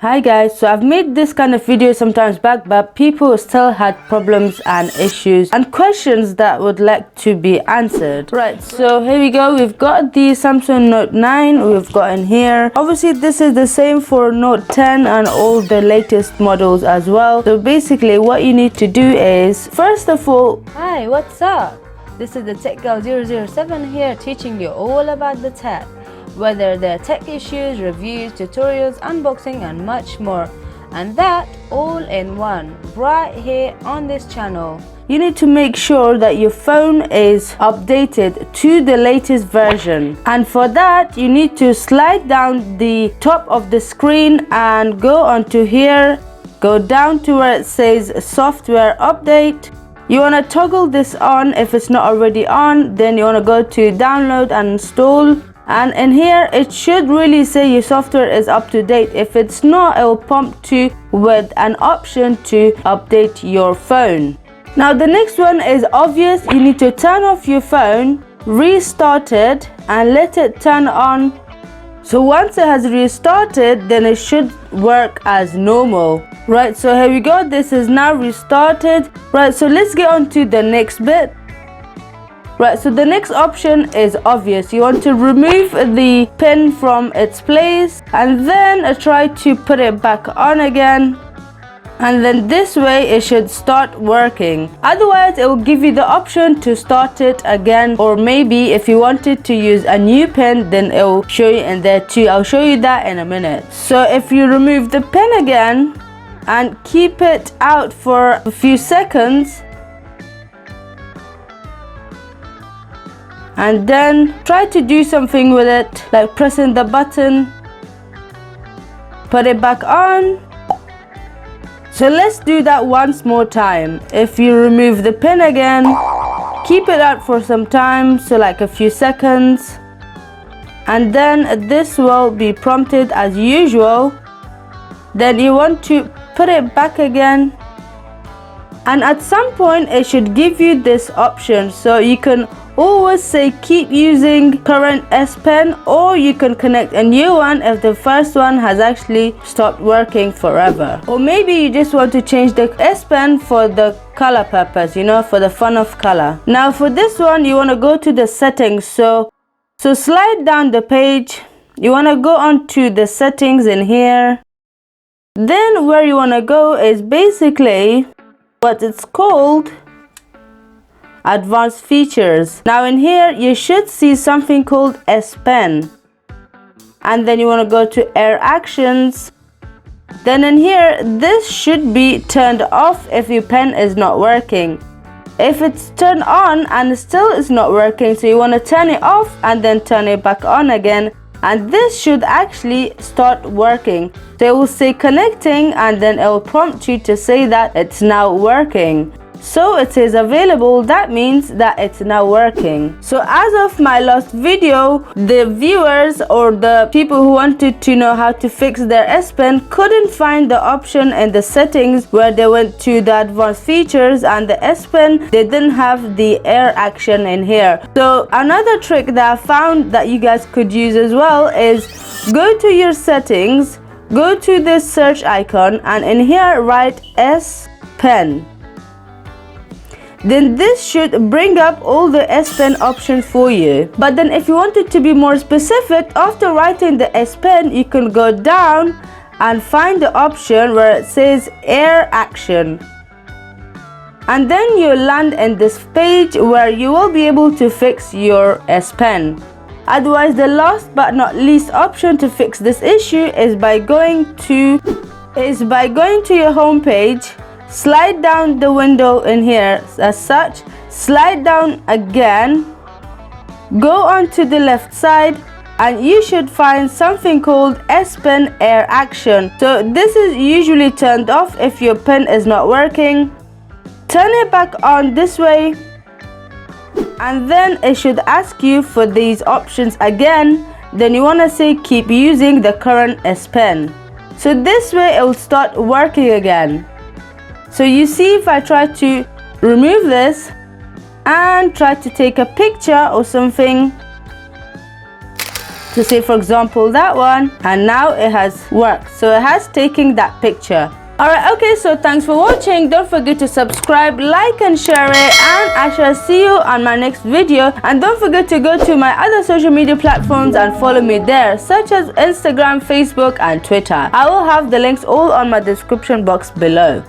Hi guys, so I've made this kind of video sometimes back, but people still had problems and issues and questions that would like to be answered. Right, so here we go. We've got the Samsung Note 9 we've got in here. Obviously this is the same for Note 10 and all the latest models as well. So basically what you need to do is, first of all, hi, what's up? This is the Tech Girl 007 here, teaching you all about the tech. Whether they're tech issues, reviews, tutorials, unboxing and much more, and that all in one right here on this channel. You need to make sure that your phone is updated to the latest version, and for that you need to slide down the top of the screen and go onto here, go down to where it says software update. You want to toggle this on. If it's not already on, then you want to go to download and install. And in here it should really say your software is up to date. If it's not, it will prompt you with an option to update your phone. Now the next one is obvious. You need to turn off your phone, restart it and let it turn on. So once it has restarted, then it should work as normal. Right, so here we go. This is now restarted. Right, so let's get on to the next bit. Right, so the next option is obvious. You want to remove the pin from its place and then try to put it back on again, and then this way it should start working. Otherwise it will give you the option to start it again, or maybe if you wanted to use a new pin, then it will show you in there too. I'll show you that in a minute. So if you remove the pin again and keep it out for a few seconds, and then try to do something with it, like pressing the button, put it back on. So let's do that once more time. If you remove the pin again, keep it out for some time, so like a few seconds, and then this will be prompted as usual. Then you want to put it back again, and at some point it should give you this option, so you can always say keep using current S Pen, or you can connect a new one if the first one has actually stopped working forever. Or maybe you just want to change the S Pen for the color purpose, you know, for the fun of color. Now for this one you want to go to the settings, so slide down the page. You want to go on to the settings in here. Then where you want to go is basically what it's called advanced features. Now in here you should see something called S Pen, and then you want to go to air actions. Then in here this should be turned off if your pen is not working. If it's turned on and still is not working, so you want to turn it off and then turn it back on again, and this should actually start working. So it will say connecting, and then it will prompt you to say that it's now working. So it is available, that means that it's now working. So as of my last video, the viewers or the people who wanted to know how to fix their S Pen couldn't find the option in the settings where they went to the advanced features, and the S Pen, they didn't have the air action in here. So another trick that I found that you guys could use as well is go to your settings, go to this search icon, and in here write S Pen. Then this should bring up all the S Pen options for you. But then if you wanted to be more specific, after writing the S Pen, you can go down and find the option where it says air action, and then you land in this page where you will be able to fix your S Pen. Otherwise, the last but not least option to fix this issue is by going to your home page. Slide down the window in here as such, slide down again, go on to the left side, and you should find something called S Pen air action. So this is usually turned off if your pen is not working. Turn it back on this way, and then it should ask you for these options again. Then you want to say keep using the current S Pen. So this way it will start working again. So you see, if I try to remove this and try to take a picture or something So say for example that one, and now it has worked. So it has taken that picture. Alright, okay, so thanks for watching. Don't forget to subscribe, like and share it, and I shall see you on my next video. And don't forget to go to my other social media platforms and follow me there, such as Instagram, Facebook and Twitter. I will have the links all on my description box below.